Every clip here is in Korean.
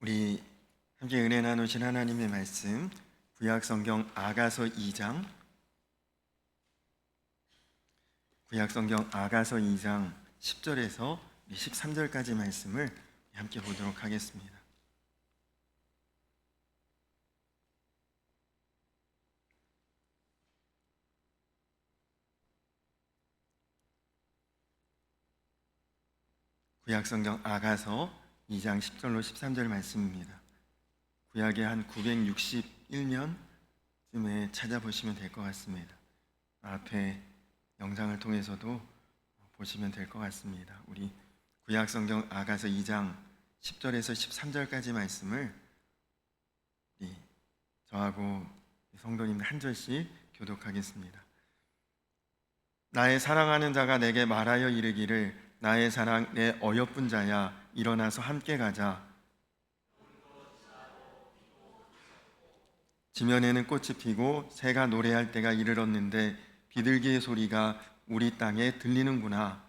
우리 함께 은혜 나누신 하나님의 말씀, 구약 성경 아가서 2장 10절에서 13절까지 말씀을 함께 보도록 하겠습니다. 구약 성경 아가서 2장 10절로 13절 말씀입니다. 구약의 한 961년쯤에 찾아보시면 될 것 같습니다. 앞에 영상을 통해서도 보시면 될 것 같습니다. 우리 구약 성경 아가서 2장 10절에서 13절까지 말씀을 저하고 성도님 한 절씩 교독하겠습니다. 나의 사랑하는 자가 내게 말하여 이르기를 나의 사랑 내 어여쁜 자야 일어나서 함께 가자. 지면에는 꽃이 피고 새가 노래할 때가 이르렀는데 비둘기의 소리가 우리 땅에 들리는구나.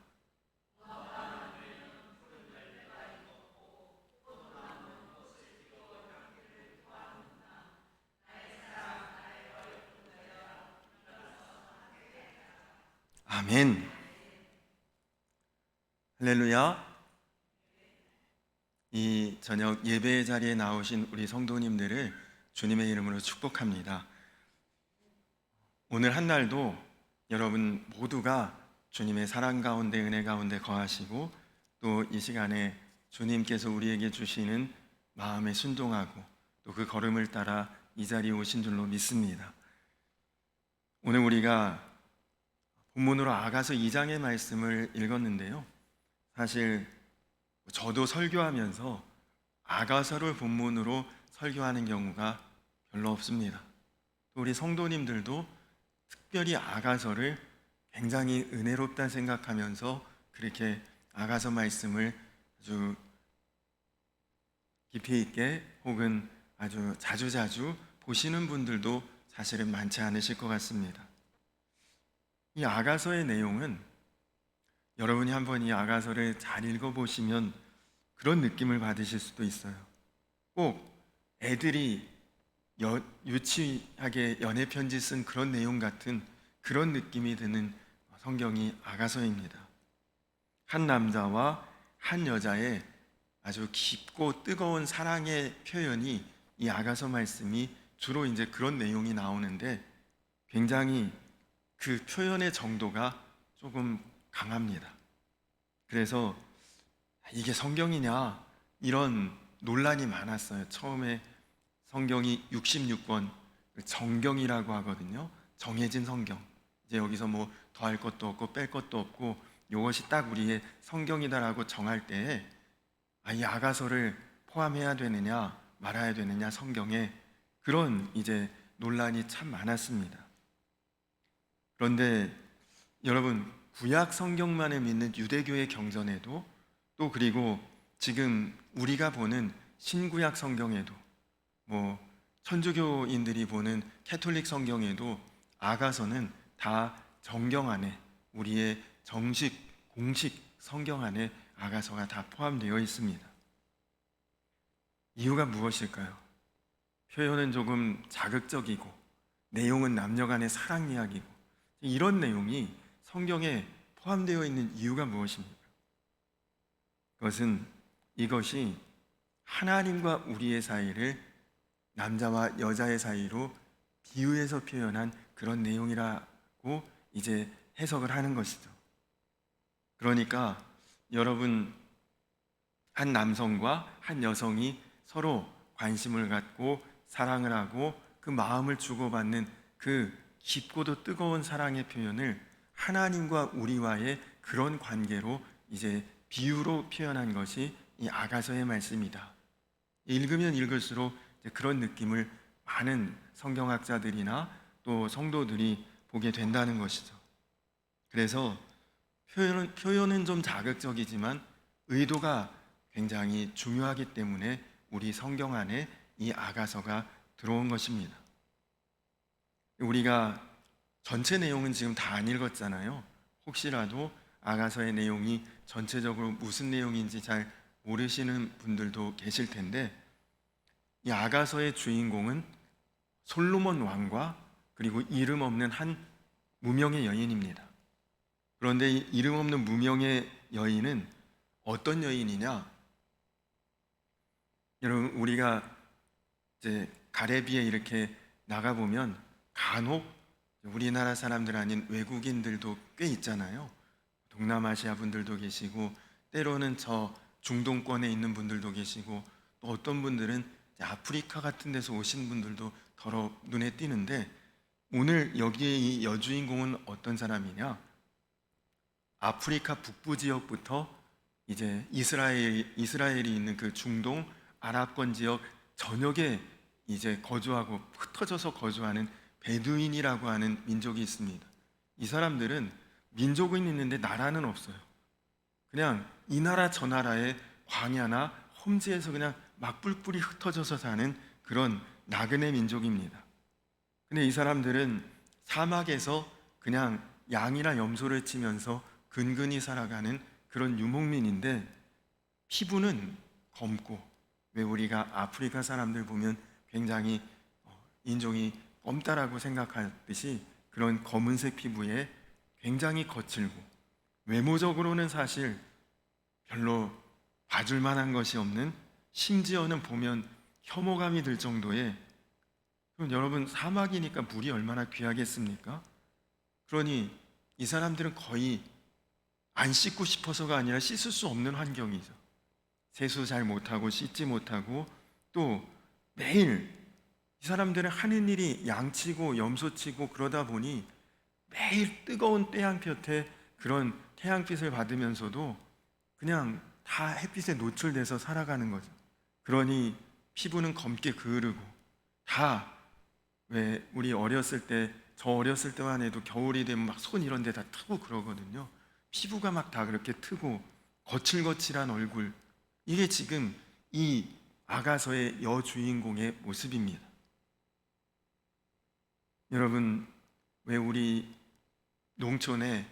아멘. 할렐루야. 이 저녁 예배의 자리에 나오신 우리 성도님들을 주님의 이름으로 축복합니다. 오늘 한 날도 여러분 모두가 주님의 사랑 가운데 은혜 가운데 거하시고 또 이 시간에 주님께서 우리에게 주시는 마음에 순종하고 또 그 걸음을 따라 이 자리에 오신 줄로 믿습니다. 오늘 우리가 본문으로 아가서 2장의 말씀을 읽었는데요, 사실 저도 설교하면서 아가서를 본문으로 설교하는 경우가 별로 없습니다. 또 우리 성도님들도 특별히 아가서를 굉장히 은혜롭다 생각하면서 그렇게 아가서 말씀을 아주 깊이 있게 혹은 아주 자주자주 보시는 분들도 사실은 많지 않으실 것 같습니다. 이 아가서의 내용은 여러분이 한번 이 아가서를 잘 읽어보시면 그런 느낌을 받으실 수도 있어요. 꼭 애들이 유치하게 연애편지 쓴 그런 내용 같은 그런 느낌이 드는 성경이 아가서입니다. 한 남자와 한 여자의 아주 깊고 뜨거운 사랑의 표현이 이 아가서 말씀이 주로 이제 그런 내용이 나오는데 굉장히 그 표현의 정도가 조금 강합니다. 그래서 이게 성경이냐 이런 논란이 많았어요. 처음에 성경이 66권 정경이라고 하거든요. 정해진 성경. 이제 여기서 뭐 더할 것도 없고 뺄 것도 없고 이것이 딱 우리의 성경이다라고 정할 때에 이 아가서를 포함해야 되느냐 말아야 되느냐 성경에 그런 이제 논란이 참 많았습니다. 그런데 여러분 구약 성경만을 믿는 유대교의 경전에도 또 그리고 지금 우리가 보는 신구약 성경에도 뭐 천주교인들이 보는 캐톨릭 성경에도 아가서는 다 정경 안에 우리의 정식 공식 성경 안에 아가서가 다 포함되어 있습니다. 이유가 무엇일까요? 표현은 조금 자극적이고 내용은 남녀 간의 사랑 이야기고 이런 내용이 성경에 포함되어 있는 이유가 무엇입니까? 그것은 이것이 하나님과 우리의 사이를 남자와 여자의 사이로 비유해서 표현한 그런 내용이라고 이제 해석을 하는 것이죠. 그러니까 여러분 한 남성과 한 여성이 서로 관심을 갖고 사랑을 하고 그 마음을 주고받는 그 깊고도 뜨거운 사랑의 표현을 하나님과 우리와의 그런 관계로 이제 비유로 표현한 것이 이 아가서의 말씀이다. 읽으면 읽을수록 그런 느낌을 많은 성경학자들이나 또 성도들이 보게 된다는 것이죠. 그래서 표현은 좀 자극적이지만 의도가 굉장히 중요하기 때문에 우리 성경 안에 이 아가서가 들어온 것입니다. 우리가 전체 내용은 지금 다 안 읽었잖아요. 혹시라도 아가서의 내용이 전체적으로 무슨 내용인지 잘 모르시는 분들도 계실 텐데 이 아가서의 주인공은 솔로몬 왕과 그리고 이름 없는 한 무명의 여인입니다. 그런데 이 이름 없는 무명의 여인은 어떤 여인이냐? 여러분, 우리가 이제 가레비에 이렇게 나가 보면 간혹 우리나라 사람들 아닌 외국인들도 꽤 있잖아요. 동남아시아 분들도 계시고, 때로는 저 중동권에 있는 분들도 계시고, 또 어떤 분들은 아프리카 같은 데서 오신 분들도 더러 눈에 띄는데, 오늘 여기에 이 여주인공은 어떤 사람이냐? 아프리카 북부 지역부터 이제 이스라엘이 있는 그 중동 아랍권 지역 전역에 이제 거주하고 흩어져서 거주하는 베두인이라고 하는 민족이 있습니다. 이 사람들은 민족은 있는데 나라는 없어요. 그냥 이 나라 저 나라의 광야나 험지에서 그냥 막 뿔뿔이 흩어져서 사는 그런 나그네 민족입니다. 근데 이 사람들은 사막에서 그냥 양이나 염소를 치면서 근근히 살아가는 그런 유목민인데, 피부는 검고, 왜 우리가 아프리카 사람들 보면 굉장히 인종이 검다라고 생각하듯이 그런 검은색 피부에 굉장히 거칠고, 외모적으로는 사실 별로 봐줄 만한 것이 없는, 심지어는 보면 혐오감이 들 정도의, 그럼 여러분, 사막이니까 물이 얼마나 귀하겠습니까? 그러니 이 사람들은 거의 안 씻고 싶어서가 아니라 씻을 수 없는 환경이죠. 세수 잘 못하고 씻지 못하고, 또 매일 이 사람들은 하는 일이 양치고 염소치고 그러다 보니 매일 뜨거운 태양볕에 그런 태양빛을 받으면서도 그냥 다 햇빛에 노출돼서 살아가는 거죠. 그러니 피부는 검게 그으르고, 다 왜 우리 어렸을 때, 저 어렸을 때만 해도 겨울이 되면 막 손 이런 데 다 트고 그러거든요. 피부가 막 다 그렇게 트고 거칠거칠한 얼굴, 이게 지금 이 아가서의 여주인공의 모습입니다. 여러분, 왜 우리 농촌에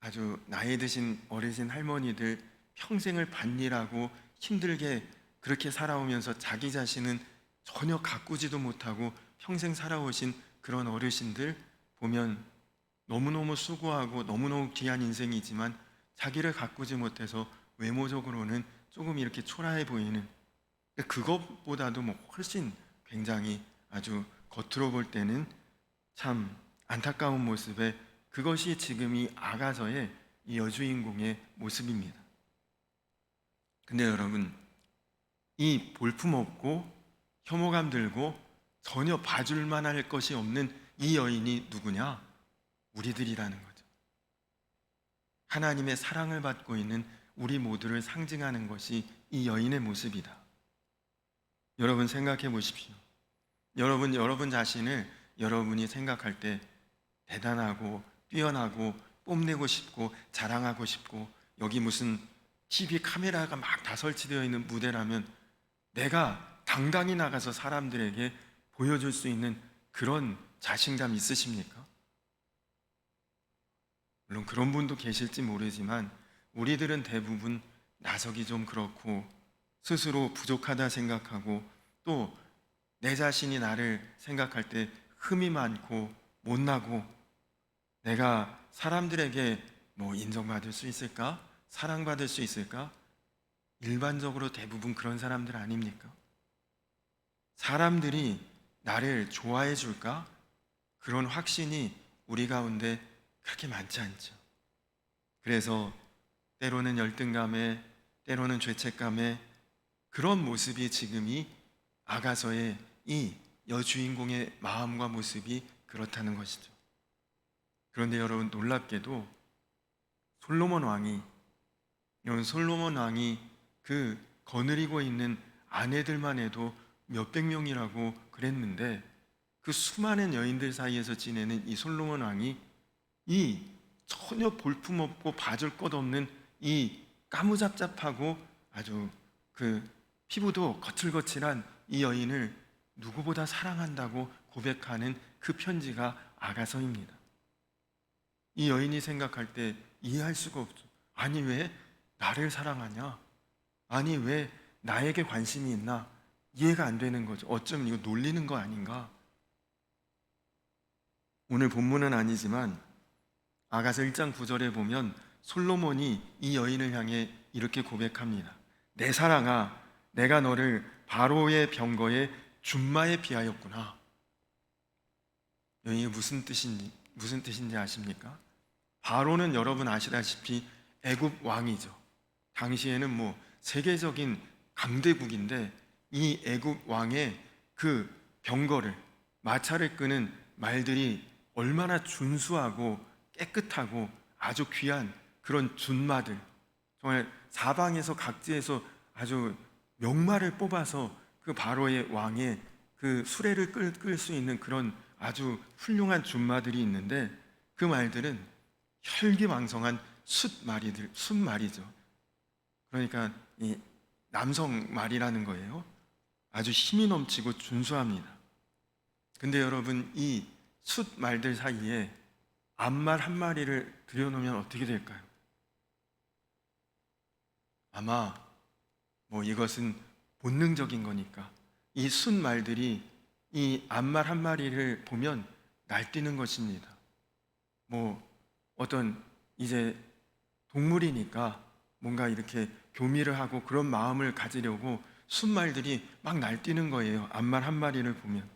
아주 나이 드신 어르신 할머니들 평생을 밭일하고 힘들게 그렇게 살아오면서 자기 자신은 전혀 가꾸지도 못하고 평생 살아오신 그런 어르신들 보면 너무너무 수고하고 너무너무 귀한 인생이지만 자기를 가꾸지 못해서 외모적으로는 조금 이렇게 초라해 보이는, 그것보다도 뭐 훨씬 굉장히 아주 겉으로 볼 때는 참 안타까운 모습에, 그것이 지금 이 아가서의 이 여주인공의 모습입니다. 근데 여러분, 이 볼품없고 혐오감 들고 전혀 봐줄 만할 것이 없는 이 여인이 누구냐? 우리들이라는 거죠. 하나님의 사랑을 받고 있는 우리 모두를 상징하는 것이 이 여인의 모습이다. 여러분, 생각해 보십시오. 여러분 자신을 여러분이 생각할 때 대단하고 뛰어나고 뽐내고 싶고 자랑하고 싶고, 여기 무슨 TV 카메라가 막 다 설치되어 있는 무대라면 내가 당당히 나가서 사람들에게 보여줄 수 있는 그런 자신감 있으십니까? 물론 그런 분도 계실지 모르지만 우리들은 대부분 나서기 좀 그렇고, 스스로 부족하다 생각하고, 또 내 자신이 나를 생각할 때 흠이 많고 못나고, 내가 사람들에게 뭐 인정받을 수 있을까? 사랑받을 수 있을까? 일반적으로 대부분 그런 사람들 아닙니까? 사람들이 나를 좋아해 줄까? 그런 확신이 우리 가운데 그렇게 많지 않죠. 그래서 때로는 열등감에, 때로는 죄책감에, 그런 모습이 지금 이 아가서의 이 여주인공의 마음과 모습이 그렇다는 것이죠. 그런데 여러분, 놀랍게도 솔로몬 왕이 그 거느리고 있는 아내들만 해도 몇백 명이라고 그랬는데, 그 수많은 여인들 사이에서 지내는 이 솔로몬 왕이 이 전혀 볼품없고 봐줄 것 없는 이 까무잡잡하고 아주 그 피부도 거칠거칠한 이 여인을 누구보다 사랑한다고 고백하는 그 편지가 아가서입니다. 이 여인이 생각할 때 이해할 수가 없죠. 아니, 왜 나를 사랑하냐? 아니, 왜 나에게 관심이 있나? 이해가 안 되는 거죠. 어쩌면 이거 놀리는 거 아닌가? 오늘 본문은 아니지만 아가서 1장 9절에 보면 솔로몬이 이 여인을 향해 이렇게 고백합니다. 내 사랑아, 내가 너를 바로의 병거에 준마에 비하였구나. 여기 무슨 뜻인지 아십니까? 바로는 여러분 아시다시피 애굽 왕이죠. 당시에는 뭐 세계적인 강대국인데 이 애굽 왕의 그 병거를, 마차를 끄는 말들이 얼마나 준수하고 깨끗하고 아주 귀한 그런 준마들, 정말 사방에서 각지에서 아주 명마를 뽑아서 그 바로의 왕의 그 수레를 끌 수 있는 그런 아주 훌륭한 준마들이 있는데, 그 말들은 혈기왕성한 숫말이죠. 그러니까 이 남성 말이라는 거예요. 아주 힘이 넘치고 준수합니다. 근데 여러분, 이 숫말들 사이에 암말 한 마리를 들여놓으면 어떻게 될까요? 아마 뭐 이것은 본능적인 거니까 이 숫말들이 이 암말 한 마리를 보면 날뛰는 것입니다. 뭐 어떤 이제 동물이니까 뭔가 이렇게 교미를 하고 그런 마음을 가지려고 숫말들이 막 날뛰는 거예요. 암말 한 마리를 보면.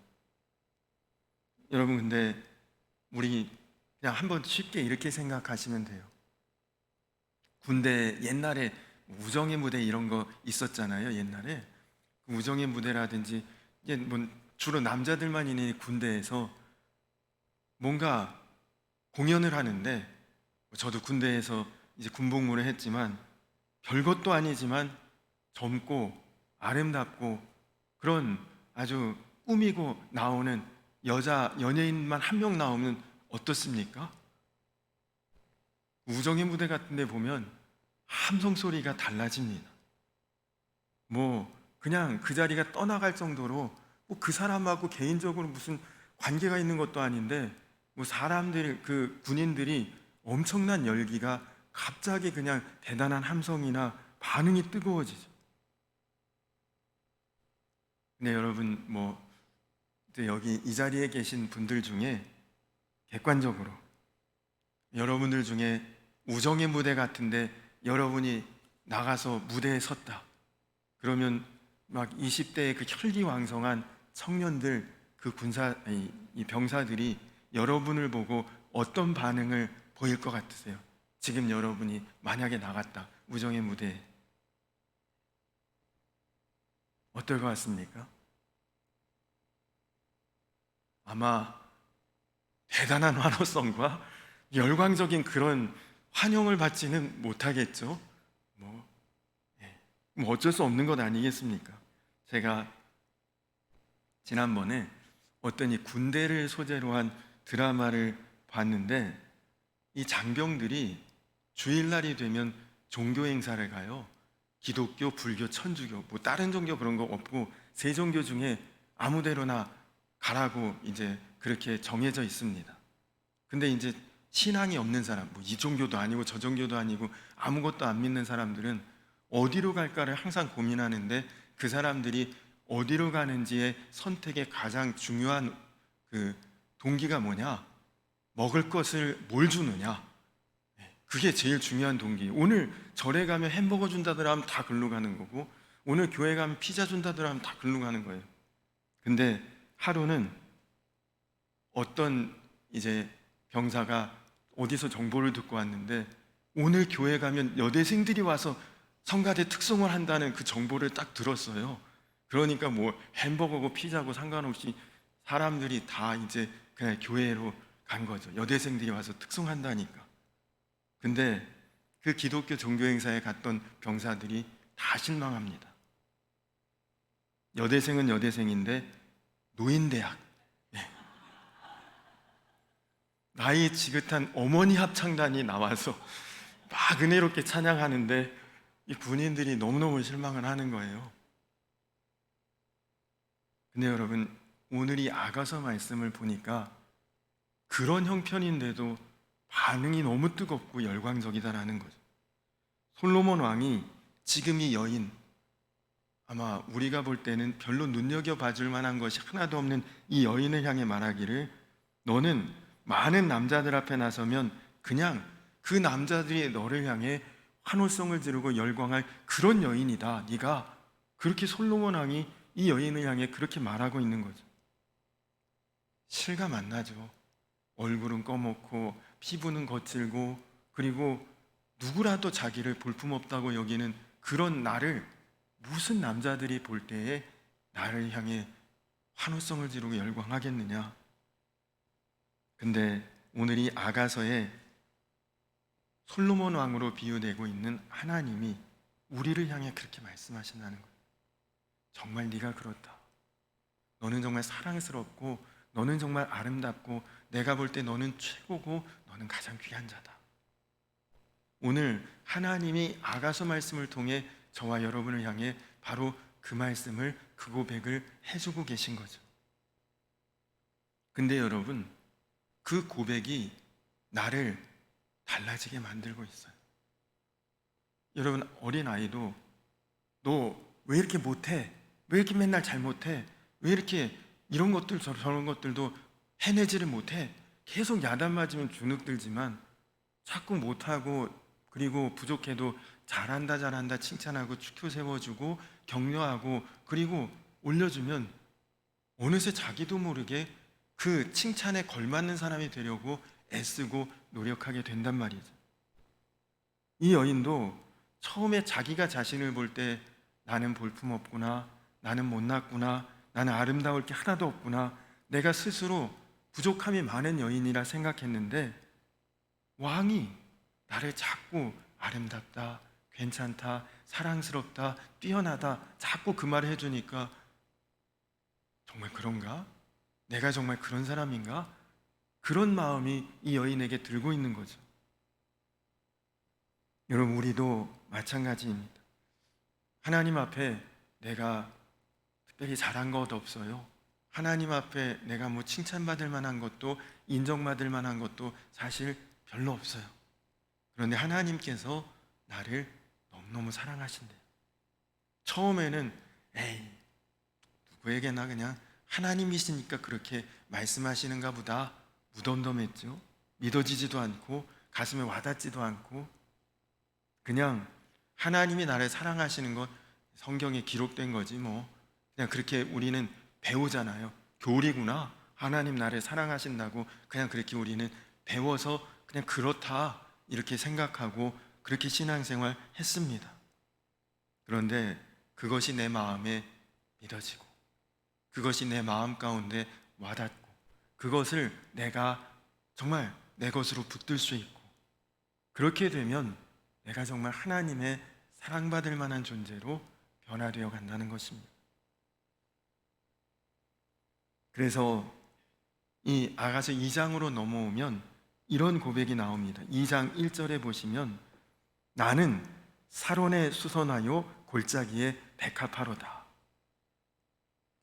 여러분, 근데 우리 그냥 한번 쉽게 이렇게 생각하시면 돼요. 군대 옛날에 우정의 무대 이런 거 있었잖아요. 옛날에 그 우정의 무대라든지 이게 뭐 주로 남자들만 있는 군대에서 뭔가 공연을 하는데, 저도 군대에서 이제 군복무를 했지만 별것도 아니지만 젊고 아름답고 그런 아주 꾸미고 나오는 여자 연예인만 한 명 나오면 어떻습니까? 우정의 무대 같은 데 보면 함성 소리가 달라집니다. 뭐 그냥 그 자리가 떠나갈 정도로 뭐 그 사람하고 개인적으로 무슨 관계가 있는 것도 아닌데 뭐 사람들, 그 군인들이 엄청난 열기가 갑자기 그냥 대단한 함성이나 반응이 뜨거워지죠. 근데 여러분, 뭐 여기 이 자리에 계신 분들 중에 객관적으로 여러분들 중에 우정의 무대 같은데 여러분이 나가서 무대에 섰다. 그러면 막 20대의 그 혈기왕성한 청년들, 그 이 병사들이 여러분을 보고 어떤 반응을 보일 것 같으세요? 지금 여러분이 만약에 나갔다, 우정의 무대에. 어떨 것 같습니까? 아마 대단한 환호성과 열광적인 그런 환영을 받지는 못하겠죠. 뭐, 뭐 어쩔 수 없는 것 아니겠습니까? 제가 지난번에 어떤 이 군대를 소재로 한 드라마를 봤는데, 이 장병들이 주일날이 되면 종교 행사를 가요. 기독교, 불교, 천주교, 뭐 다른 종교 그런 거 없고 세 종교 중에 아무 데로나 가라고 이제 그렇게 정해져 있습니다. 근데 이제 신앙이 없는 사람, 뭐 이 종교도 아니고 저 종교도 아니고 아무것도 안 믿는 사람들은 어디로 갈까를 항상 고민하는데, 그 사람들이 어디로 가는지의 선택의 가장 중요한 그 동기가 뭐냐? 먹을 것을 뭘 주느냐? 그게 제일 중요한 동기. 오늘 절에 가면 햄버거 준다더라 하면 다 글로 가는 거고, 오늘 교회 가면 피자 준다더라 하면 다 글로 가는 거예요. 근데 하루는 어떤 이제 병사가 어디서 정보를 듣고 왔는데, 오늘 교회 가면 여대생들이 와서 성가대 특송을 한다는 그 정보를 딱 들었어요. 그러니까 뭐 햄버거고 피자고 상관없이 사람들이 다 이제 그냥 교회로 간 거죠. 여대생들이 와서 특송한다니까. 근데 그 기독교 종교 행사에 갔던 병사들이 다 실망합니다. 여대생은 여대생인데 노인대학, 나이 지긋한 어머니 합창단이 나와서 막 은혜롭게 찬양하는데 이 군인들이 너무너무 실망을 하는 거예요. 근데 여러분, 오늘 이 아가서 말씀을 보니까 그런 형편인데도 반응이 너무 뜨겁고 열광적이다라는 거죠. 솔로몬 왕이 지금 이 여인, 아마 우리가 볼 때는 별로 눈여겨봐 줄 만한 것이 하나도 없는 이 여인을 향해 말하기를, 너는 많은 남자들 앞에 나서면 그냥 그 남자들이 너를 향해 환호성을 지르고 열광할 그런 여인이다. 네가 그렇게 솔로몬 왕이 이 여인을 향해 그렇게 말하고 있는 거죠. 실감 안 나죠. 얼굴은 꺼먹고 피부는 거칠고, 그리고 누구라도 자기를 볼품없다고 여기는 그런 나를 무슨 남자들이 볼 때에 나를 향해 환호성을 지르고 열광하겠느냐. 근데 오늘 이 아가서에 솔로몬 왕으로 비유되고 있는 하나님이 우리를 향해 그렇게 말씀하신다는 거예요. 정말 네가 그렇다. 너는 정말 사랑스럽고, 너는 정말 아름답고, 내가 볼 때 너는 최고고, 너는 가장 귀한 자다. 오늘 하나님이 아가서 말씀을 통해 저와 여러분을 향해 바로 그 말씀을, 그 고백을 해주고 계신 거죠. 근데 여러분, 그 고백이 나를 달라지게 만들고 있어요. 여러분, 어린아이도 너 왜 이렇게 못해? 왜 이렇게 맨날 잘못해? 왜 이렇게 이런 것들 저런 것들도 해내지를 못해? 계속 야단 맞으면 주눅들지만 자꾸 못하고, 그리고 부족해도 잘한다 잘한다 칭찬하고 축표 세워주고 격려하고, 그리고 올려주면 어느새 자기도 모르게 그 칭찬에 걸맞는 사람이 되려고 애쓰고 노력하게 된단 말이죠. 이 여인도 처음에 자기가 자신을 볼 때 나는 볼품없구나, 나는 못났구나, 나는 아름다울 게 하나도 없구나, 내가 스스로 부족함이 많은 여인이라 생각했는데, 왕이 나를 자꾸 아름답다, 괜찮다, 사랑스럽다, 뛰어나다 자꾸 그 말을 해주니까 정말 그런가? 내가 정말 그런 사람인가? 그런 마음이 이 여인에게 들고 있는 거죠. 여러분, 우리도 마찬가지입니다. 하나님 앞에 내가 특별히 잘한 것 없어요. 하나님 앞에 내가 뭐 칭찬받을 만한 것도 인정받을 만한 것도 사실 별로 없어요. 그런데 하나님께서 나를 너무너무 사랑하신대요. 처음에는 에이, 누구에게나 그냥 하나님이시니까 그렇게 말씀하시는가 보다 무덤덤했죠. 믿어지지도 않고 가슴에 와닿지도 않고, 그냥 하나님이 나를 사랑하시는 것 성경에 기록된 거지 뭐, 그냥 그렇게 우리는 배우잖아요. 교리구나, 하나님 나를 사랑하신다고 그냥 그렇게 우리는 배워서 그냥 그렇다 이렇게 생각하고 그렇게 신앙생활 했습니다. 그런데 그것이 내 마음에 믿어지고, 그것이 내 마음 가운데 와닿고, 그것을 내가 정말 내 것으로 붙들 수 있고, 그렇게 되면 내가 정말 하나님의 사랑받을 만한 존재로 변화되어 간다는 것입니다. 그래서 이 아가서 2장으로 넘어오면 이런 고백이 나옵니다. 2장 1절에 보시면 나는 사론에 수선하여 골짜기에 백합화로다.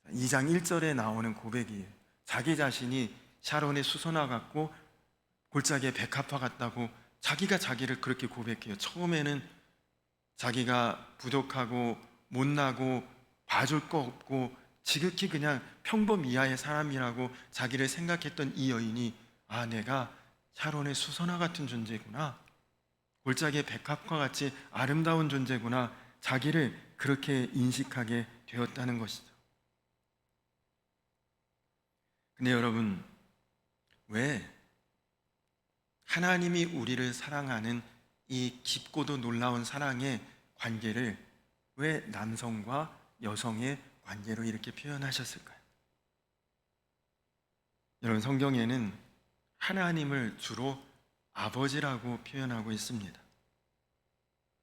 2장 1절에 나오는 고백이에요. 자기 자신이 샤론의 수선화 같고 골짜기에 백합화 같다고 자기가 자기를 그렇게 고백해요. 처음에는 자기가 부족하고 못나고 봐줄 거 없고 지극히 그냥 평범 이하의 사람이라고 자기를 생각했던 이 여인이, 아, 내가 샤론의 수선화 같은 존재구나, 골짜기의 백합과 같이 아름다운 존재구나, 자기를 그렇게 인식하게 되었다는 것이죠. 근데 여러분, 왜 하나님이 우리를 사랑하는 이 깊고도 놀라운 사랑의 관계를 왜 남성과 여성의 관계로 이렇게 표현하셨을까요? 여러분, 성경에는 하나님을 주로 아버지라고 표현하고 있습니다.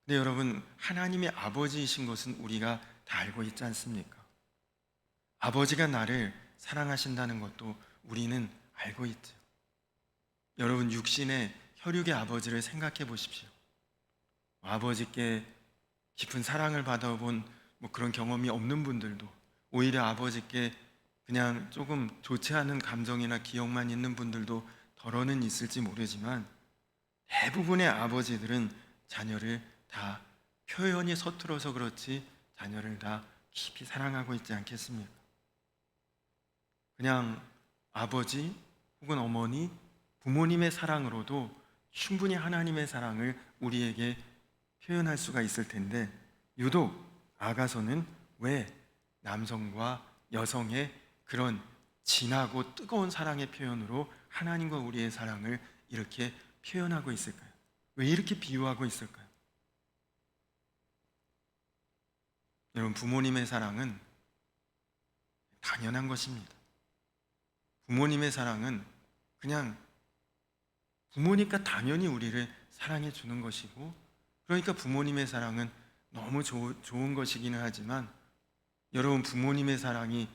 근데 여러분, 하나님의 아버지이신 것은 우리가 다 알고 있지 않습니까? 아버지가 나를 사랑하신다는 것도 우리는 알고 있죠. 여러분, 육신의 혈육의 아버지를 생각해 보십시오. 아버지께 깊은 사랑을 받아본 뭐 그런 경험이 없는 분들도, 오히려 아버지께 그냥 조금 좋지 않은 감정이나 기억만 있는 분들도 덜어는 있을지 모르지만, 대부분의 아버지들은 자녀를 다, 표현이 서툴어서 그렇지 자녀를 다 깊이 사랑하고 있지 않겠습니까? 그냥 아버지 혹은 어머니, 부모님의 사랑으로도 충분히 하나님의 사랑을 우리에게 표현할 수가 있을 텐데, 유독 아가서는 왜 남성과 여성의 그런 진하고 뜨거운 사랑의 표현으로 하나님과 우리의 사랑을 이렇게 표현하고 있을까요? 왜 이렇게 비유하고 있을까요? 여러분, 부모님의 사랑은 당연한 것입니다. 부모님의 사랑은 그냥 부모니까 당연히 우리를 사랑해 주는 것이고, 그러니까 부모님의 사랑은 너무 좋은 것이기는 하지만, 여러분, 부모님의 사랑이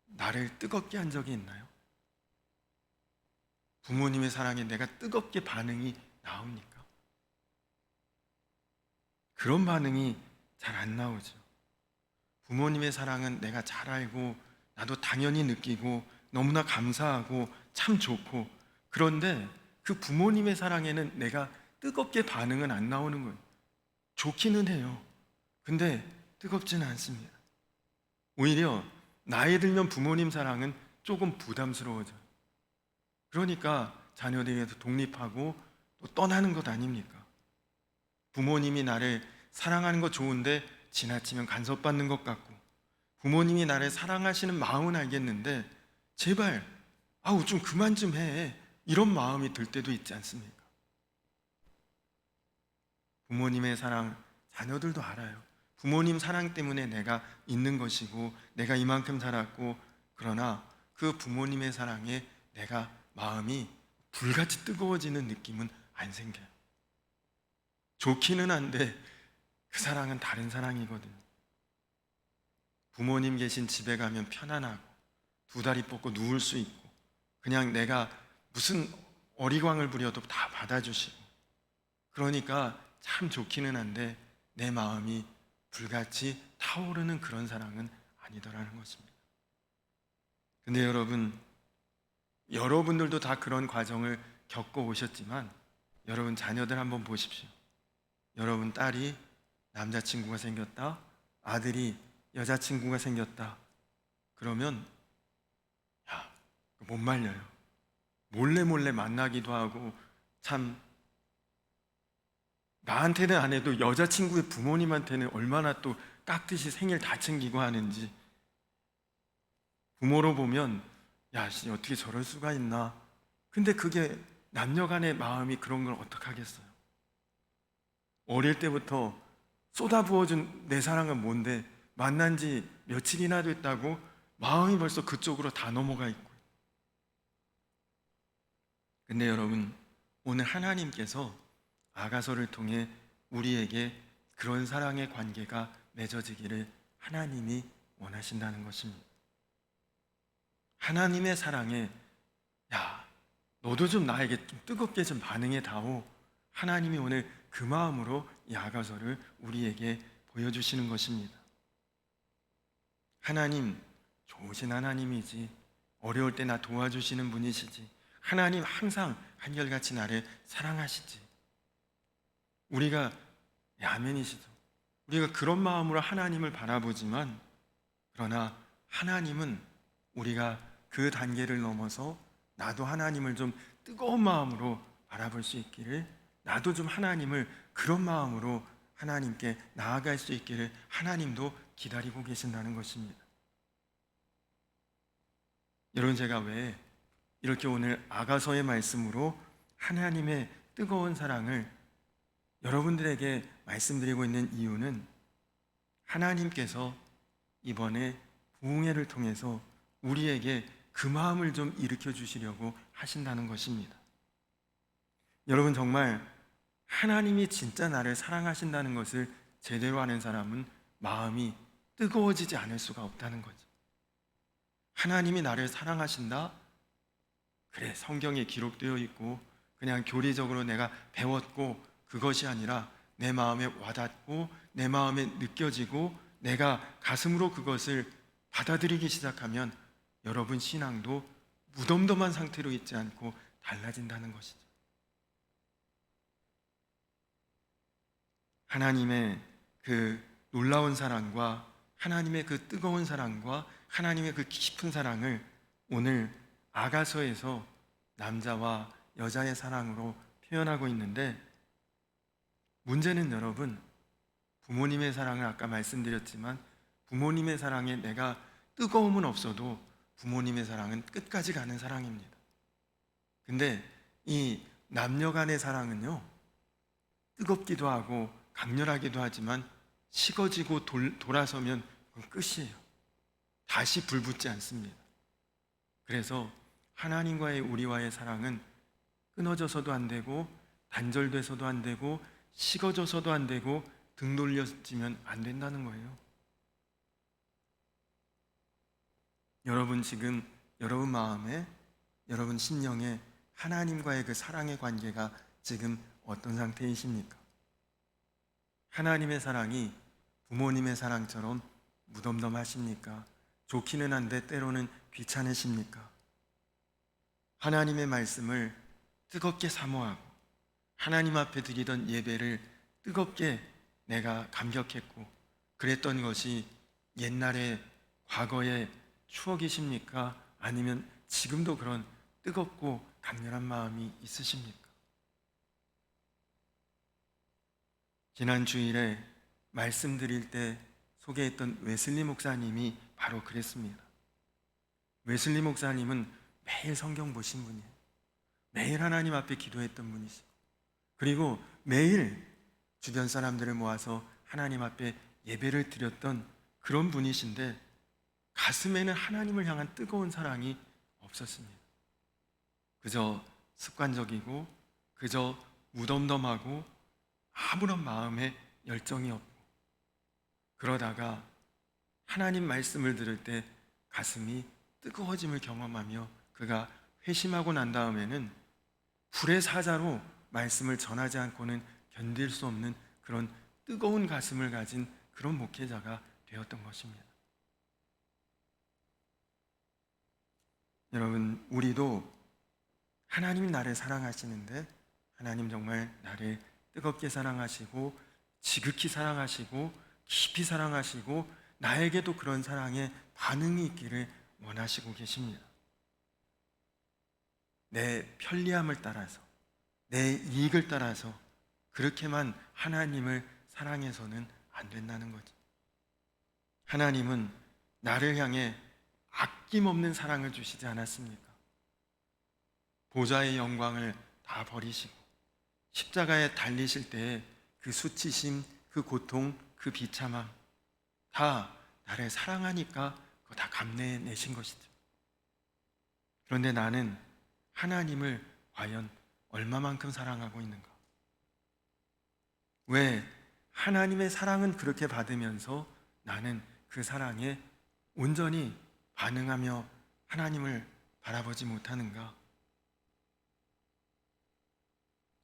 나를 뜨겁게 한 적이 있나요? 부모님의 사랑에 내가 뜨겁게 반응이 나옵니까? 그런 반응이 잘 안 나오죠. 부모님의 사랑은 내가 잘 알고 나도 당연히 느끼고 너무나 감사하고 참 좋고, 그런데 그 부모님의 사랑에는 내가 뜨겁게 반응은 안 나오는 거예요. 좋기는 해요. 근데 뜨겁지는 않습니다. 오히려 나이 들면 부모님 사랑은 조금 부담스러워져요. 그러니까 자녀들에게서 독립하고 또 떠나는 것 아닙니까? 부모님이 나를 사랑하는 거 좋은데 지나치면 간섭받는 것 같고, 부모님이 나를 사랑하시는 마음은 알겠는데 제발 아우 좀 그만 좀 해, 이런 마음이 들 때도 있지 않습니까? 부모님의 사랑 자녀들도 알아요. 부모님 사랑 때문에 내가 있는 것이고 내가 이만큼 살았고, 그러나 그 부모님의 사랑에 내가 마음이 불같이 뜨거워지는 느낌은 안 생겨요. 좋기는 한데 그 사랑은 다른 사랑이거든요. 부모님 계신 집에 가면 편안하고 두 다리 뻗고 누울 수 있고, 그냥 내가 무슨 어리광을 부려도 다 받아주시고, 그러니까 참 좋기는 한데 내 마음이 불같이 타오르는 그런 사랑은 아니더라는 것입니다. 근데 여러분들도 다 그런 과정을 겪어 오셨지만, 여러분 자녀들 한번 보십시오. 여러분 딸이 남자친구가 생겼다, 아들이 여자친구가 생겼다, 그러면 못 말려요. 몰래 만나기도 하고, 참 나한테는 안 해도 여자친구의 부모님한테는 얼마나 또 깍듯이 생일 다 챙기고 하는지. 부모로 보면 어떻게 저럴 수가 있나. 근데 그게 남녀 간의 마음이 그런 걸 어떡하겠어요. 어릴 때부터 쏟아부어준 내 사랑은 뭔데, 만난 지 며칠이나 됐다고 마음이 벌써 그쪽으로 다 넘어가 있고. 근데 여러분, 오늘 하나님께서 아가서를 통해 우리에게 그런 사랑의 관계가 맺어지기를 하나님이 원하신다는 것입니다. 하나님의 사랑에 너도 좀 나에게 좀 뜨겁게 좀 반응해 다오. 하나님이 오늘 그 마음으로 이 아가서를 우리에게 보여주시는 것입니다. 하나님 좋으신 하나님이지, 어려울 때 나 도와주시는 분이시지, 하나님 항상 한결같이 나를 사랑하시지. 우리가 아멘이시죠. 우리가 그런 마음으로 하나님을 바라보지만, 그러나 하나님은 우리가 그 단계를 넘어서 나도 하나님을 좀 뜨거운 마음으로 바라볼 수 있기를, 나도 좀 하나님을 그런 마음으로 하나님께 나아갈 수 있기를 하나님도 기다리고 계신다는 것입니다. 여러분, 제가 왜 이렇게 오늘 아가서의 말씀으로 하나님의 뜨거운 사랑을 여러분들에게 말씀드리고 있는 이유는, 하나님께서 이번에 부흥회를 통해서 우리에게 그 마음을 좀 일으켜 주시려고 하신다는 것입니다. 여러분, 정말 하나님이 진짜 나를 사랑하신다는 것을 제대로 아는 사람은 마음이 뜨거워지지 않을 수가 없다는 거죠. 하나님이 나를 사랑하신다? 그래, 성경에 기록되어 있고 그냥 교리적으로 내가 배웠고, 그것이 아니라 내 마음에 와닿고 내 마음에 느껴지고 내가 가슴으로 그것을 받아들이기 시작하면 여러분 신앙도 무덤덤한 상태로 있지 않고 달라진다는 것이죠. 하나님의 그 놀라운 사랑과 하나님의 그 뜨거운 사랑과 하나님의 그 깊은 사랑을 오늘 아가서에서 남자와 여자의 사랑으로 표현하고 있는데, 문제는 여러분, 부모님의 사랑을 아까 말씀드렸지만 부모님의 사랑에 내가 뜨거움은 없어도 부모님의 사랑은 끝까지 가는 사랑입니다. 근데 이 남녀 간의 사랑은요, 뜨겁기도 하고 강렬하기도 하지만 식어지고 돌아서면 그건 끝이에요. 다시 불붙지 않습니다. 그래서 하나님과의 우리와의 사랑은 끊어져서도 안 되고 단절돼서도 안 되고 식어져서도 안 되고 등 돌려지면 안 된다는 거예요. 여러분 지금 여러분 마음에, 여러분 심령에 하나님과의 그 사랑의 관계가 지금 어떤 상태이십니까? 하나님의 사랑이 부모님의 사랑처럼 무덤덤하십니까? 좋기는 한데 때로는 귀찮으십니까? 하나님의 말씀을 뜨겁게 사모하고 하나님 앞에 드리던 예배를 뜨겁게 내가 감격했고 그랬던 것이 옛날의 과거의 추억이십니까? 아니면 지금도 그런 뜨겁고 강렬한 마음이 있으십니까? 지난 주일에 말씀드릴 때 소개했던 웨슬리 목사님이 바로 그랬습니다. 웨슬리 목사님은 매일 성경 보신 분이에요. 매일 하나님 앞에 기도했던 분이시고, 그리고 매일 주변 사람들을 모아서 하나님 앞에 예배를 드렸던 그런 분이신데, 가슴에는 하나님을 향한 뜨거운 사랑이 없었습니다. 그저 습관적이고 그저 무덤덤하고 아무런 마음에 열정이 없고, 그러다가 하나님 말씀을 들을 때 가슴이 뜨거워짐을 경험하며 그가 회심하고 난 다음에는 불의 사자로 말씀을 전하지 않고는 견딜 수 없는 그런 뜨거운 가슴을 가진 그런 목회자가 되었던 것입니다. 여러분, 우리도 하나님이 나를 사랑하시는데, 하나님 정말 나를 뜨겁게 사랑하시고 지극히 사랑하시고 깊이 사랑하시고 나에게도 그런 사랑의 반응이 있기를 원하시고 계십니다. 내 편리함을 따라서, 내 이익을 따라서 그렇게만 하나님을 사랑해서는 안 된다는 거죠. 하나님은 나를 향해 아낌없는 사랑을 주시지 않았습니까? 보좌의 영광을 다 버리시고 십자가에 달리실 때에 그 수치심, 그 고통, 그 비참함 다 나를 사랑하니까 그거 다 감내해 내신 것이죠. 그런데 나는 하나님을 과연 얼마만큼 사랑하고 있는가? 왜 하나님의 사랑은 그렇게 받으면서 나는 그 사랑에 온전히 반응하며 하나님을 바라보지 못하는가?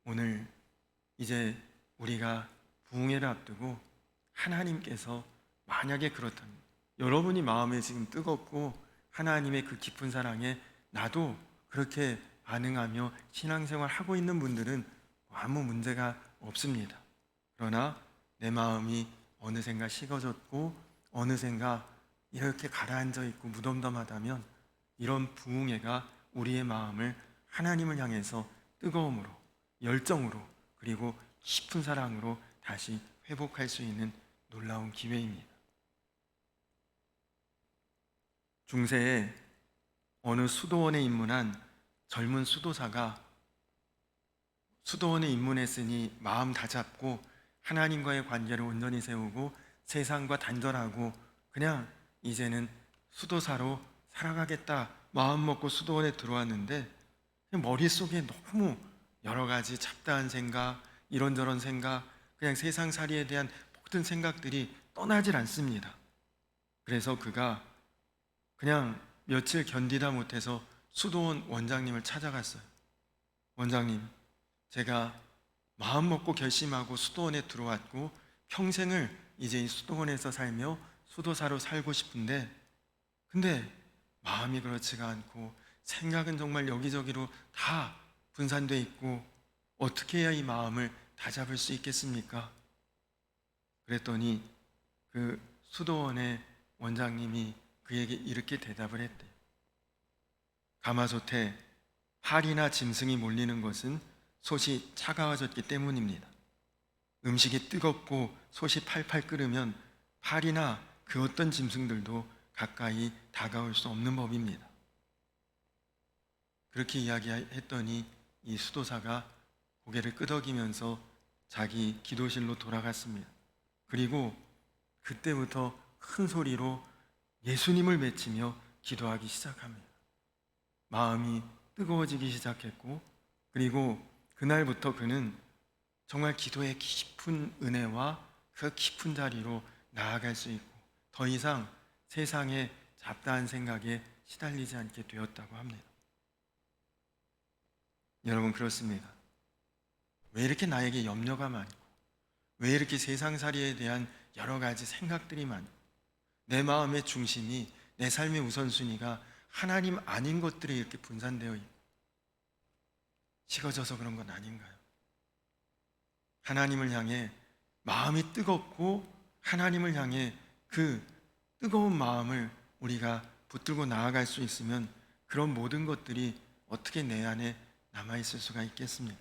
오늘 이제 우리가 부흥회를 앞두고 하나님께서 만약에 그렇다면, 여러분이 마음에 지금 뜨겁고 하나님의 그 깊은 사랑에 나도 그렇게 반응하며 신앙생활 하고 있는 분들은 아무 문제가 없습니다. 그러나 내 마음이 어느샌가 식어졌고 어느샌가 이렇게 가라앉아 있고 무덤덤하다면, 이런 부흥회가 우리의 마음을 하나님을 향해서 뜨거움으로, 열정으로, 그리고 깊은 사랑으로 다시 회복할 수 있는 놀라운 기회입니다. 중세에 어느 수도원에 입문한 젊은 수도사가 수도원에 입문했으니 마음 다잡고 하나님과의 관계를 온전히 세우고 세상과 단절하고 그냥 이제는 수도사로 살아가겠다 마음 먹고 수도원에 들어왔는데, 머릿속에 너무 여러 가지 잡다한 생각, 이런저런 생각, 그냥 세상살이에 대한 모든 생각들이 떠나질 않습니다. 그래서 그가 그냥 며칠 견디다 못해서 수도원 원장님을 찾아갔어요. 원장님, 제가 마음 먹고 결심하고 수도원에 들어왔고 평생을 이제 이 수도원에서 살며 수도사로 살고 싶은데, 근데 마음이 그렇지가 않고 생각은 정말 여기저기로 다 분산돼 있고 어떻게 해야 이 마음을 다잡을 수 있겠습니까? 그랬더니 그 수도원의 원장님이 그에게 이렇게 대답을 했대요. 가마솥에 파리나 짐승이 몰리는 것은 솥이 차가워졌기 때문입니다. 음식이 뜨겁고 솥이 팔팔 끓으면 파리나 그 어떤 짐승들도 가까이 다가올 수 없는 법입니다. 그렇게 이야기했더니 이 수도사가 고개를 끄덕이면서 자기 기도실로 돌아갔습니다. 그리고 그때부터 큰 소리로 예수님을 외치며 기도하기 시작합니다. 마음이 뜨거워지기 시작했고, 그리고 그날부터 그는 정말 기도의 깊은 은혜와 그 깊은 자리로 나아갈 수 있고 더 이상 세상의 잡다한 생각에 시달리지 않게 되었다고 합니다. 여러분, 그렇습니다. 왜 이렇게 나에게 염려가 많고, 왜 이렇게 세상살이에 대한 여러 가지 생각들이 많고, 내 마음의 중심이, 내 삶의 우선순위가 하나님 아닌 것들이 이렇게 분산되어 있고 식어져서 그런 건 아닌가요? 하나님을 향해 마음이 뜨겁고 하나님을 향해 그 뜨거운 마음을 우리가 붙들고 나아갈 수 있으면 그런 모든 것들이 어떻게 내 안에 남아있을 수가 있겠습니까?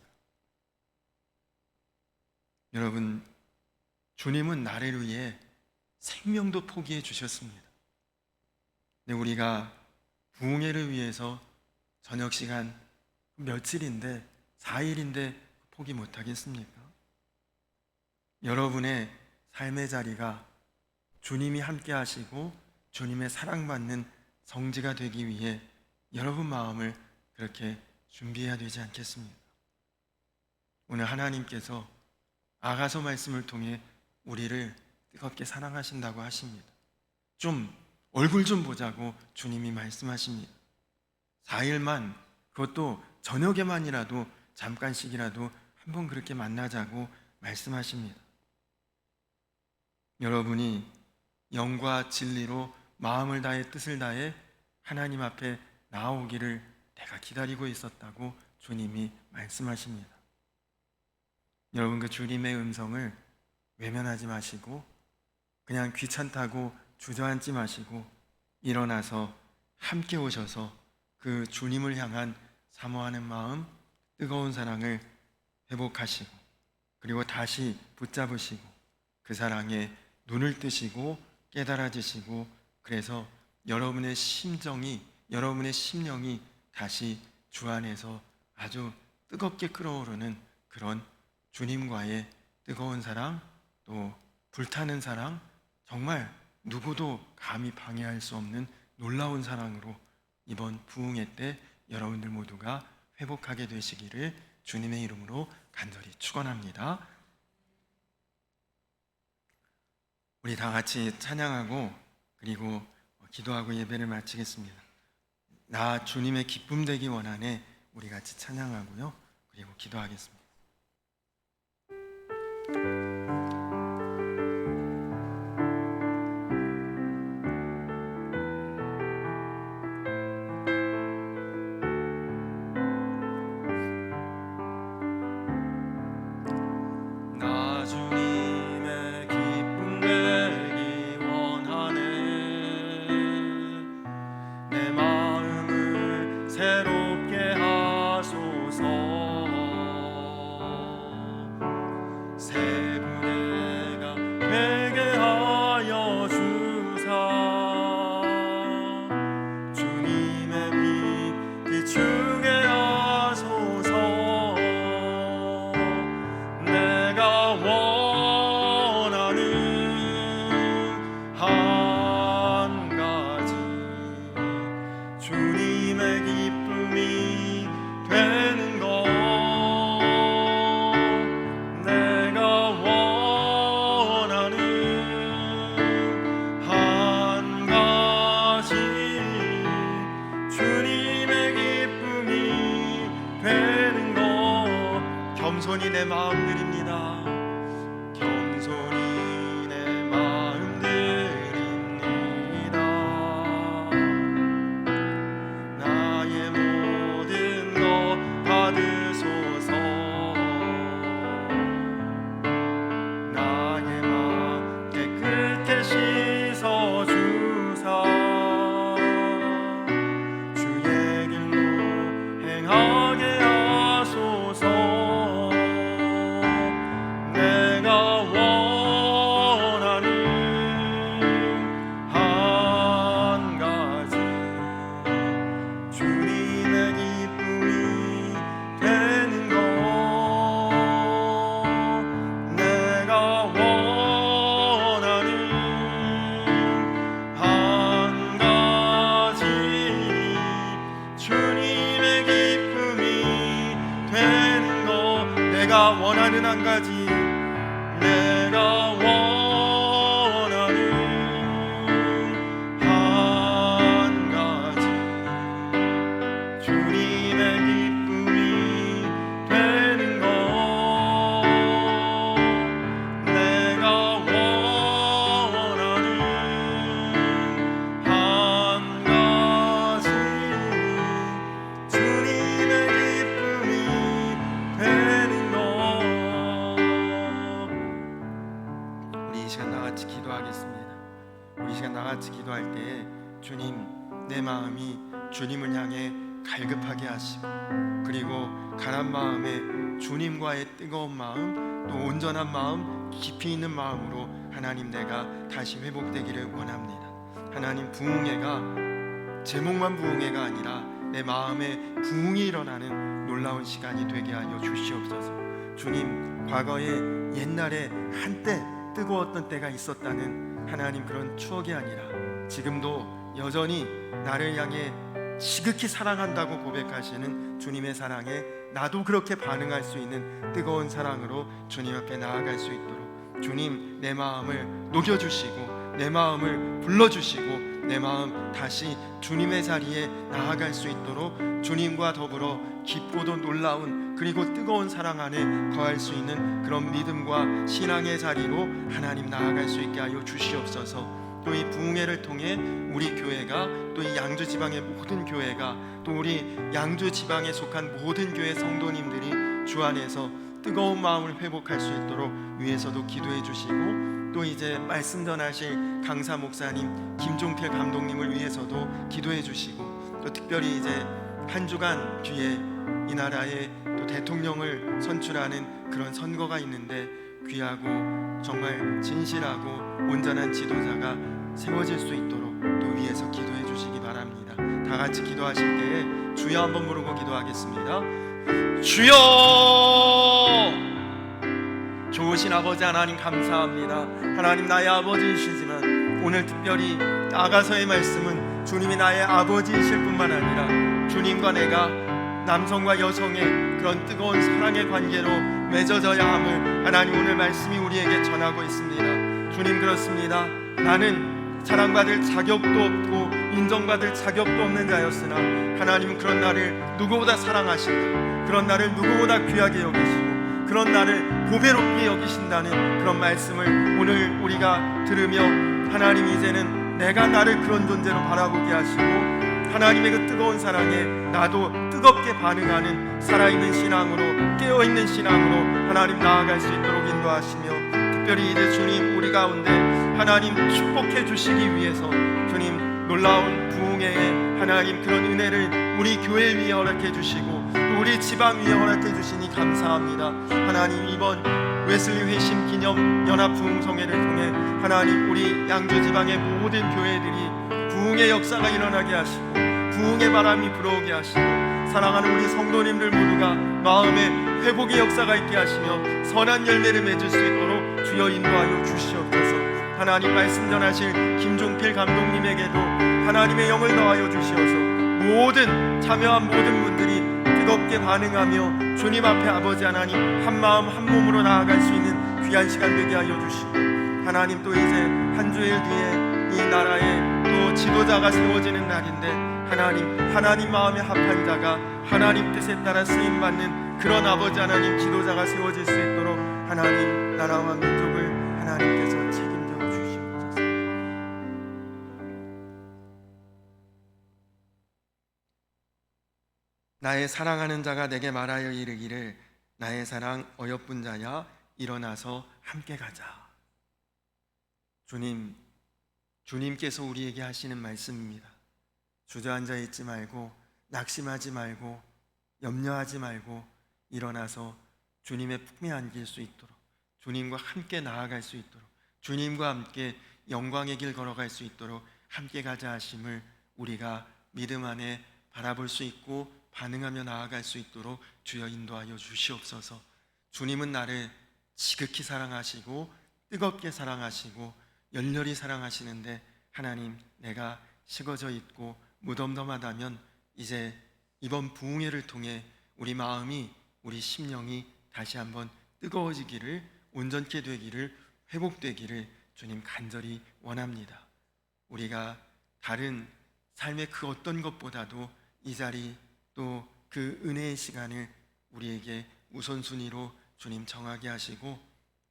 여러분, 주님은 나를 위해 생명도 포기해 주셨습니다. 근데 우리가 부흥회를 위해서 저녁 시간 며칠인데 4일인데 포기 못하겠습니까? 여러분의 삶의 자리가 주님이 함께 하시고 주님의 사랑받는 성지가 되기 위해 여러분 마음을 그렇게 준비해야 되지 않겠습니까? 오늘 하나님께서 아가서 말씀을 통해 우리를 뜨겁게 사랑하신다고 하십니다. 좀 얼굴 좀 보자고 주님이 말씀하십니다. 4일만, 그것도 저녁에만이라도 잠깐씩이라도 한번 그렇게 만나자고 말씀하십니다. 여러분이 영과 진리로 마음을 다해 뜻을 다해 하나님 앞에 나아오기를 내가 기다리고 있었다고 주님이 말씀하십니다. 여러분, 그 주님의 음성을 외면하지 마시고 그냥 귀찮다고 주저앉지 마시고 일어나서 함께 오셔서 그 주님을 향한 사모하는 마음, 뜨거운 사랑을 회복하시고 그리고 다시 붙잡으시고 그 사랑에 눈을 뜨시고 깨달아지시고, 그래서 여러분의 심정이, 여러분의 심령이 다시 주 안에서 아주 뜨겁게 끓어오르는 그런 주님과의 뜨거운 사랑, 또 불타는 사랑, 정말 누구도 감히 방해할 수 없는 놀라운 사랑으로 이번 부흥회 때 여러분들 모두가 회복하게 되시기를 주님의 이름으로 간절히 축원합니다. 우리 다 같이 찬양하고 그리고 기도하고 예배를 마치겠습니다. 나 주님의 기쁨 되기 원하네, 우리 같이 찬양하고요 그리고 기도하겠습니다. 겸손히 내 마음 드립니다. 겸손히 내 마음 드립니다. 나의 모든 것 받으소서. 나의 마음 깨끗게 가지 내가 원하는 한 가지 주님의 기쁨이 되는 것 내가 원하는 한 가지 주님의 기쁨이 되는 것 우리 이 시간 나같이 기도하겠습니다. 우리 이 시간 나같이 기도할 때에 주님 내 마음이 주님을 향해 갈급하게 하시고 그리고 가난 마음에 주님과의 뜨거운 마음 또 온전한 마음 깊이 있는 마음으로 하나님 내가 다시 회복되기를 원합니다. 하나님 부흥회가 제목만 부흥회가 아니라 내 마음에 부흥이 일어나는 놀라운 시간이 되게 하여 주시옵소서. 주님 과거에 옛날에 한때 뜨거웠던 때가 있었다는 하나님 그런 추억이 아니라 지금도 여전히 나를 향해 지극히 사랑한다고 고백하시는 주님의 사랑에 나도 그렇게 반응할 수 있는 뜨거운 사랑으로 주님 앞에 나아갈 수 있도록 주님 내 마음을 녹여주시고 내 마음을 불러주시고 내 마음 다시 주님의 자리에 나아갈 수 있도록 주님과 더불어 깊고도 놀라운 그리고 뜨거운 사랑 안에 거할 수 있는 그런 믿음과 신앙의 자리로 하나님 나아갈 수 있게 하여 주시옵소서. 또 이 부흥회를 통해 우리 교회가 또 이 양주 지방의 모든 교회가 또 우리 양주 지방에 속한 모든 교회 성도님들이 주 안에서 뜨거운 마음을 회복할 수 있도록 위에서도 기도해 주시고 또 이제 말씀 전하실 강사 목사님 김종필 감독님을 위해서도 기도해 주시고 또 특별히 이제 한 주간 뒤에 이 나라의 또 대통령을 선출하는 그런 선거가 있는데 귀하고 정말 진실하고 온전한 지도자가 세워질 수 있도록 또 위에서 기도해 주시기 바랍니다. 다 같이 기도하실 때에 주여 한번 부르고 기도하겠습니다. 주여! 좋으신 아버지 하나님 감사합니다. 하나님 나의 아버지이시지만 오늘 특별히 아가서의 말씀은 주님이 나의 아버지이실 뿐만 아니라 주님과 내가 남성과 여성의 그런 뜨거운 사랑의 관계로 맺어져야 함을 하나님 오늘 말씀이 우리에게 전하고 있습니다. 주님 그렇습니다. 나는 사랑받을 자격도 없고 인정받을 자격도 없는 자였으나 하나님은 그런 나를 누구보다 사랑하신다. 그런 나를 누구보다 귀하게 여기시고 그런 나를 보배롭게 여기신다는 그런 말씀을 오늘 우리가 들으며 하나님 이제는 내가 나를 그런 존재로 바라보게 하시고 하나님의 그 뜨거운 사랑에 나도 뜨겁게 반응하는 살아있는 신앙으로 깨어있는 신앙으로 하나님 나아갈 수 있도록 인도하시며 특별히 이제 주님 우리 가운데 하나님 축복해 주시기 위해서 주님 놀라운 부흥회에 하나님 그런 은혜를 우리 교회 위에 허락해 주시고 또 우리 지방 위에 허락해 주시니 감사합니다. 하나님 이번 웨슬리 회심 기념 연합 부흥성회를 통해 하나님 우리 양주 지방의 모든 교회들이 부흥의 역사가 일어나게 하시고 부흥의 바람이 불어오게 하시고 사랑하는 우리 성도님들 모두가 마음에 회복의 역사가 있게 하시며 선한 열매를 맺을 수 있도록 주여 인도하여 주시옵소서. 하나님 말씀 전하실 김종필 감독님에게도 하나님의 영을 더하여 주시어서 모든 참여한 모든 분들이 뜨겁게 반응하며 주님 앞에 아버지 하나님 한 마음 한 몸으로 나아갈 수 있는 귀한 시간 되게 하여 주시고 하나님 또 이제 한 주일 뒤에 이 나라에 또 지도자가 세워지는 날인데 하나님 마음에 합한 자가 하나님 뜻에 따라 쓰임받는 그런 아버지 하나님 지도자가 세워질 수 있도록 하나님 나라와 민족을 하나님께서 책임져 주시옵소서. 나의 사랑하는 자가 내게 말하여 이르기를 나의 사랑 어여쁜 자야 일어나서 함께 가자. 주님께서 우리에게 하시는 말씀입니다. 주저앉아 있지 말고 낙심하지 말고 염려하지 말고 일어나서 주님의 품에 안길 수 있도록 주님과 함께 나아갈 수 있도록 주님과 함께 영광의 길 걸어갈 수 있도록 함께 가자 하심을 우리가 믿음 안에 바라볼 수 있고 반응하며 나아갈 수 있도록 주여 인도하여 주시옵소서. 주님은 나를 지극히 사랑하시고 뜨겁게 사랑하시고 열렬히 사랑하시는데 하나님 내가 식어져 있고 무덤덤하다면 이제 이번 부흥회를 통해 우리 마음이 우리 심령이 다시 한번 뜨거워지기를, 온전케 되기를, 회복되기를 주님 간절히 원합니다. 우리가 다른 삶의 그 어떤 것보다도 이 자리 또 그 은혜의 시간을 우리에게 우선순위로 주님 정하게 하시고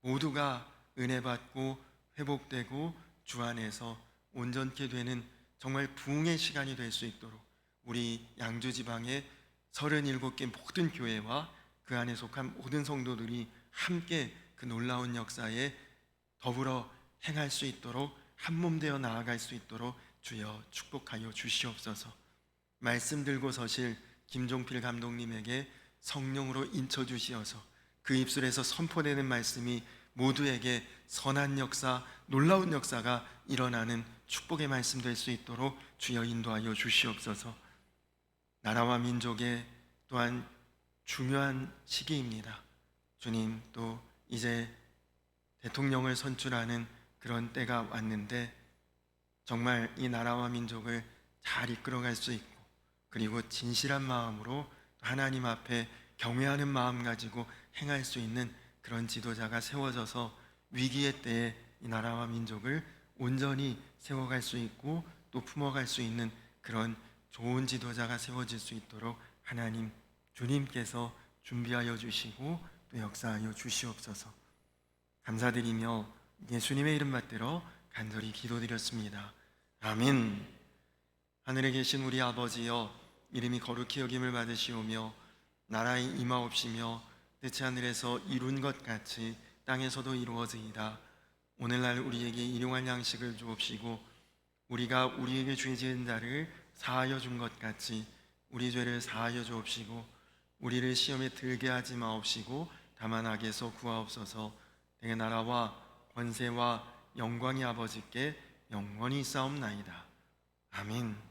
모두가 은혜 받고 회복되고 주 안에서 온전케 되는 정말 부흥의 시간이 될 수 있도록 우리 양주 지방의 37개 모든 교회와 그 안에 속한 모든 성도들이 함께 그 놀라운 역사에 더불어 행할 수 있도록 한몸 되어 나아갈 수 있도록 주여 축복하여 주시옵소서. 말씀 들고 서실 김종필 감독님에게 성령으로 인쳐 주시어서 그 입술에서 선포되는 말씀이 모두에게 선한 역사, 놀라운 역사가 일어나는 축복의 말씀 될 수 있도록 주여 인도하여 주시옵소서. 나라와 민족의 또한 중요한 시기입니다. 주님, 또 이제 대통령을 선출하는 그런 때가 왔는데 정말 이 나라와 민족을 잘 이끌어갈 수 있고 그리고 진실한 마음으로 하나님 앞에 경외하는 마음 가지고 행할 수 있는 그런 지도자가 세워져서 위기의 때에 이 나라와 민족을 온전히 세워갈 수 있고 또 품어갈 수 있는 그런 좋은 지도자가 세워질 수 있도록 하나님 주님께서 준비하여 주시고 또 역사하여 주시옵소서. 감사드리며 예수님의 이름 받들어 간절히 기도드렸습니다. 아멘. 하늘에 계신 우리 아버지여, 이름이 거룩히 여김을 받으시오며 나라의 임하옵시며 뜻이 하늘에서 이룬 것 같이 땅에서도 이루어지이다. 오늘날 우리에게 일용할 양식을 주옵시고 우리가 우리에게 죄 지은 자를 사하여 준 것 같이 우리 죄를 사하여 주옵시고 우리를 시험에 들게 하지 마옵시고 다만 악에서 구하옵소서. 내게 나라와 권세와 영광이 아버지께 영원히 있사옵나이다. 아멘.